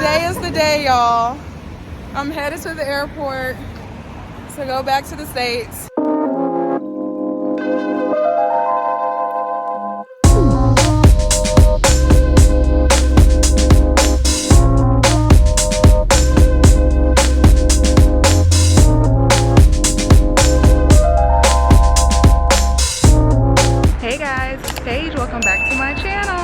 Today is the day, y'all. I'm headed to the airport to go back to the States. Hey guys, it's Paige. Welcome back to my channel.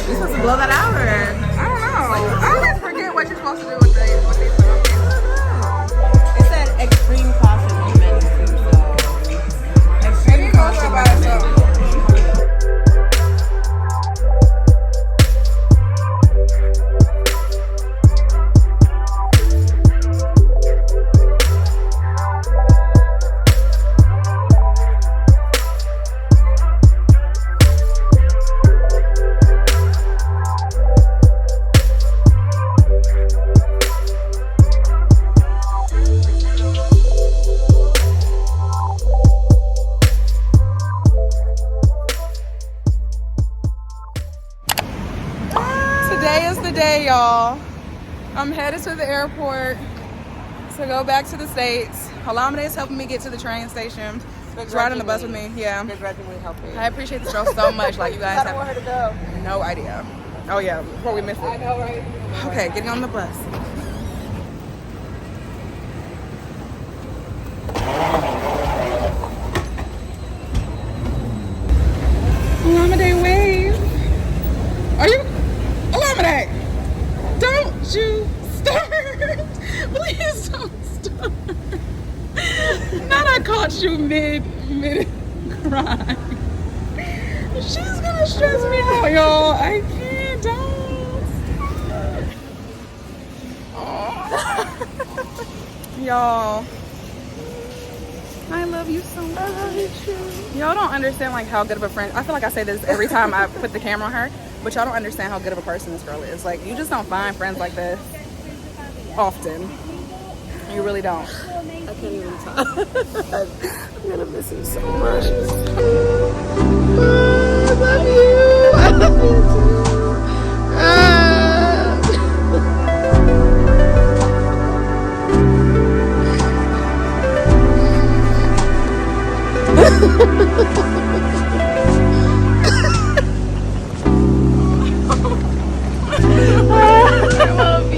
You're supposed to blow that out, or? I don't know. I always forget what you're supposed to do with these things. It said extreme caution humanity, so extreme caution by itself. Today is the day, y'all. I'm headed to the airport to go back to the States. Olamide is helping me get to the train station. He's riding the bus with me. Yeah. begrudgingly helping. I appreciate this girl so much. Like, you guys I don't want her to go. no idea. Oh yeah, before we miss it. I know, right? Okay, getting on the bus. Olamide, wave. Are you? Olamide, don't you start. Please don't start. Not I caught you mid cry. She's gonna stress me out, y'all. I can't, don't. Oh. Y'all, I love you so much. I love you too. Y'all don't understand like how good of a friend. I feel like I say this every time I put the camera on her, but y'all don't understand how good of a person this girl is. Like, you just don't find friends like this often. You really don't. I can't even talk. I'm gonna miss you so much. I love you. I love you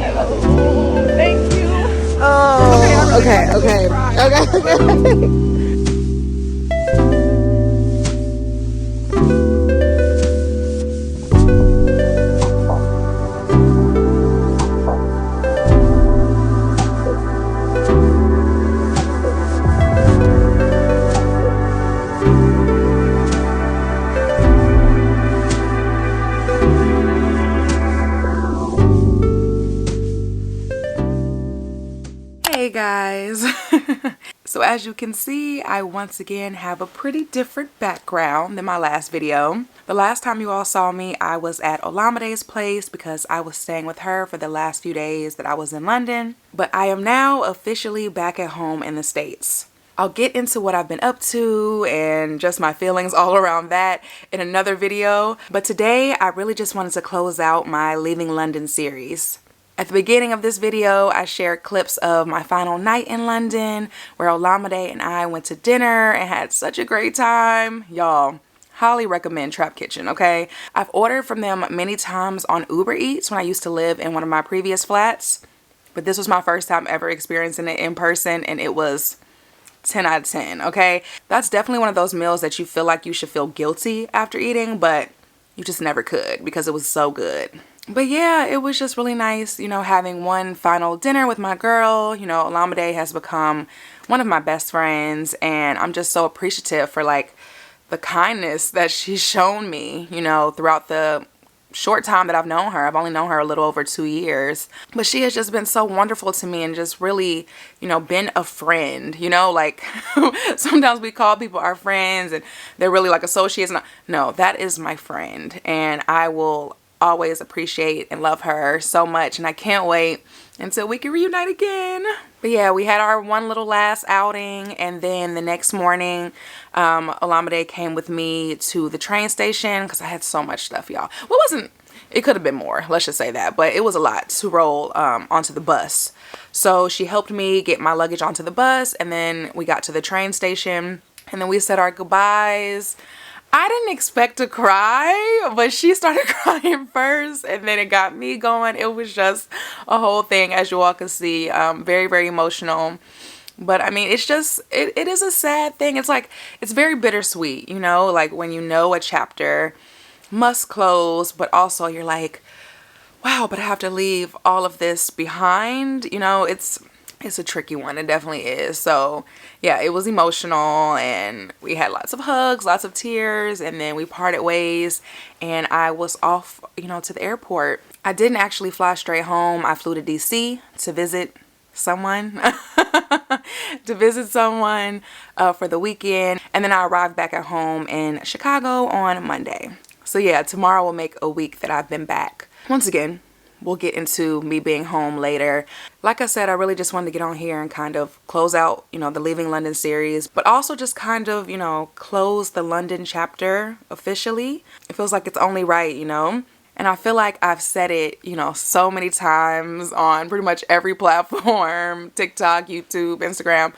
I love you. Thank you. Oh, okay. Hey guys. So as you can see, I once again have a pretty different background than my last video. The last time you all saw me, I was at Olamide's place because I was staying with her for the last few days that I was in London. But I am now officially back at home in the States. I'll get into what I've been up to and just my feelings all around that in another video. But today, I really just wanted to close out my Leaving London series. At the beginning of this video, I shared clips of my final night in London where Olamide and I went to dinner and had such a great time. Y'all, highly recommend Trap Kitchen, okay? I've ordered from them many times on Uber Eats when I used to live in one of my previous flats, but this was my first time ever experiencing it in person, and it was 10 out of 10, okay? That's definitely one of those meals that you feel like you should feel guilty after eating, but you just never could because it was so good. But yeah, it was just really nice, you know, having one final dinner with my girl. You know, Olamide has become one of my best friends, and I'm just so appreciative for like the kindness that she's shown me, you know, throughout the short time that I've known her. I've only known her a little over 2 years, but she has just been so wonderful to me and just really, you know, been a friend, you know, like sometimes we call people our friends and they're really like associates. No, that is my friend, and I will always appreciate and love her so much, and I can't wait until we can reunite again. But yeah, we had our one little last outing, and then the next morning, Olamide came with me to the train station because I had so much stuff, y'all. Well, it could have been more, let's just say that, but it was a lot to roll onto the bus. So she helped me get my luggage onto the bus, and then we got to the train station, and then we said our goodbyes. I didn't expect to cry, but she started crying first, and then it got me going. It was just a whole thing, as you all can see. Very, very emotional. But I mean, it's just, it is a sad thing. It's like, it's very bittersweet, you know, like when you know a chapter must close, but also you're like, wow, but I have to leave all of this behind. You know, it's a tricky one. It definitely is. So yeah, it was emotional, and we had lots of hugs, lots of tears, and then we parted ways, and I was off, you know, to the airport. I didn't actually fly straight home. I flew to DC to visit someone for the weekend, and then I arrived back at home in Chicago on Monday. So yeah, tomorrow will make a week that I've been back. Once again, we'll get into me being home later. Like I said, I really just wanted to get on here and kind of close out, you know, the Leaving London series, but also just kind of, you know, close the London chapter officially. It feels like it's only right, you know? And I feel like I've said it, you know, so many times on pretty much every platform, TikTok, YouTube, Instagram,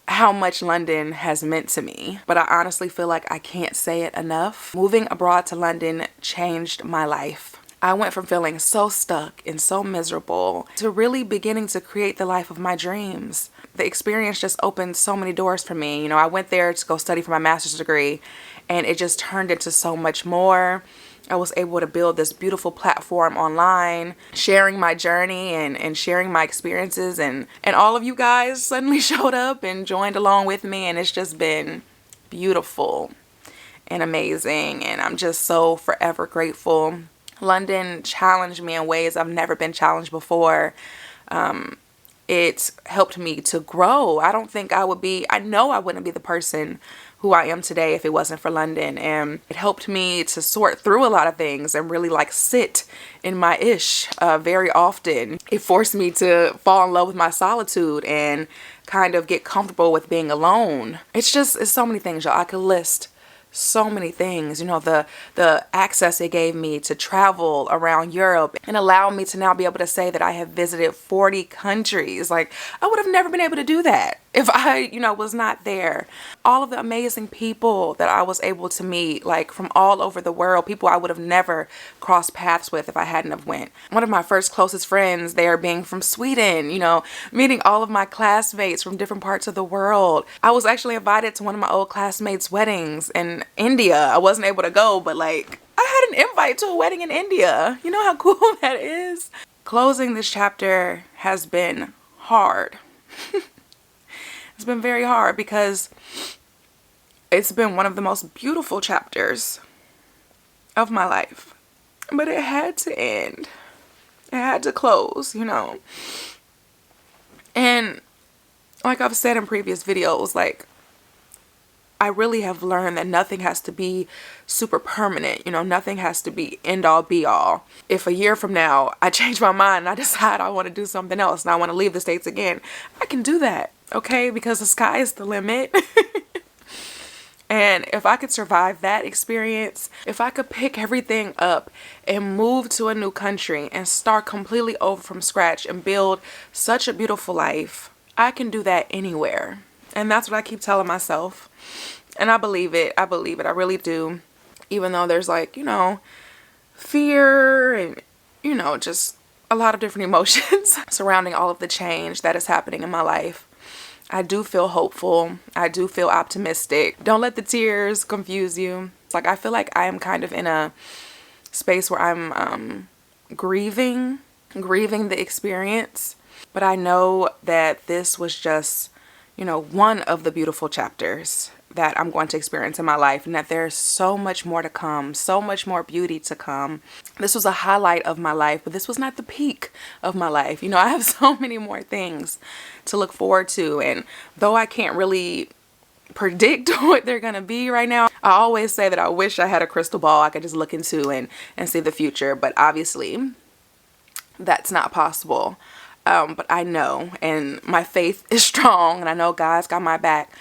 how much London has meant to me. But I honestly feel like I can't say it enough. Moving abroad to London changed my life. I went from feeling so stuck and so miserable to really beginning to create the life of my dreams. The experience just opened so many doors for me. You know, I went there to go study for my master's degree, and it just turned into so much more. I was able to build this beautiful platform online, sharing my journey and sharing my experiences, and all of you guys suddenly showed up and joined along with me, and it's just been beautiful and amazing, and I'm just so forever grateful. London challenged me in ways I've never been challenged before. It helped me to grow. I know I wouldn't be the person who I am today if it wasn't for London. And it helped me to sort through a lot of things and really like sit in my ish very often. It forced me to fall in love with my solitude and kind of get comfortable with being alone. It's so many things, y'all. I could list so many things. You know, the access it gave me to travel around Europe and allow me to now be able to say that I have visited 40 countries. Like, I would have never been able to do that if I, you know, was not there. All of the amazing people that I was able to meet, like from all over the world, people I would have never crossed paths with if I hadn't have went. One of my first closest friends there being from Sweden, you know, meeting all of my classmates from different parts of the world. I was actually invited to one of my old classmates' weddings in India. I wasn't able to go, but like, I had an invite to a wedding in India. You know how cool that is? Closing this chapter has been hard. It's been very hard because it's been one of the most beautiful chapters of my life. But it had to end. It had to close, you know. And like I've said in previous videos, like, I really have learned that nothing has to be super permanent. You know, nothing has to be end all be all. If a year from now I change my mind and I decide I want to do something else and I want to leave the States again, I can do that, okay? Because the sky is the limit. And if I could survive that experience, if I could pick everything up and move to a new country and start completely over from scratch and build such a beautiful life, I can do that anywhere. And that's what I keep telling myself. And I believe it. I believe it. I really do. Even though there's like, you know, fear and, you know, just a lot of different emotions surrounding all of the change that is happening in my life. I do feel hopeful. I do feel optimistic. Don't let the tears confuse you. It's like, I feel like I am kind of in a space where I'm grieving the experience. But I know that this was just, you know, one of the beautiful chapters that I'm going to experience in my life, and that there's so much more to come, so much more beauty to come. This was a highlight of my life, but this was not the peak of my life. You know, I have so many more things to look forward to, and though I can't really predict what they're gonna be right now, I always say that I wish I had a crystal ball I could just look into and see the future, but obviously that's not possible. But I know, and my faith is strong, and I know God's got my back.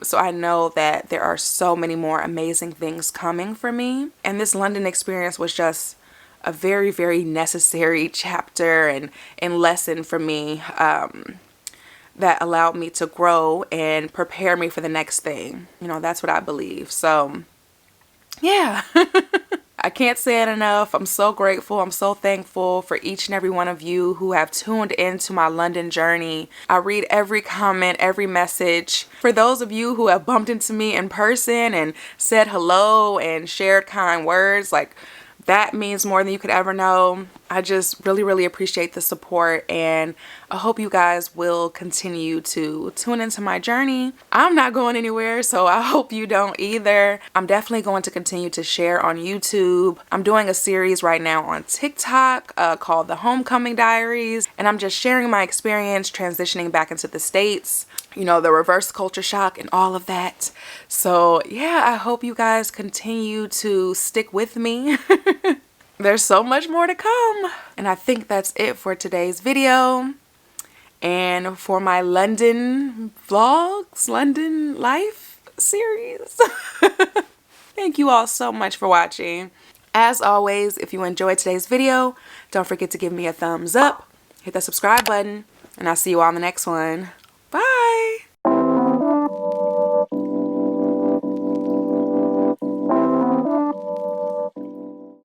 So I know that there are so many more amazing things coming for me. And this London experience was just a very, very necessary chapter and lesson for me, that allowed me to grow and prepare me for the next thing. You know, that's what I believe. So, yeah. I can't say it enough. I'm so grateful. I'm so thankful for each and every one of you who have tuned into my London journey. I read every comment, every message. For those of you who have bumped into me in person and said hello and shared kind words, like, that means more than you could ever know. I just really, really appreciate the support, and I hope you guys will continue to tune into my journey. I'm not going anywhere, so I hope you don't either. I'm definitely going to continue to share on YouTube. I'm doing a series right now on TikTok called The Homecoming Diaries, and I'm just sharing my experience transitioning back into the States, you know, the reverse culture shock and all of that. So yeah, I hope you guys continue to stick with me. There's so much more to come. And I think that's it for today's video. And for my London vlogs, London life series. Thank you all so much for watching. As always, if you enjoyed today's video, don't forget to give me a thumbs up, hit that subscribe button, and I'll see you all in the next one. Bye!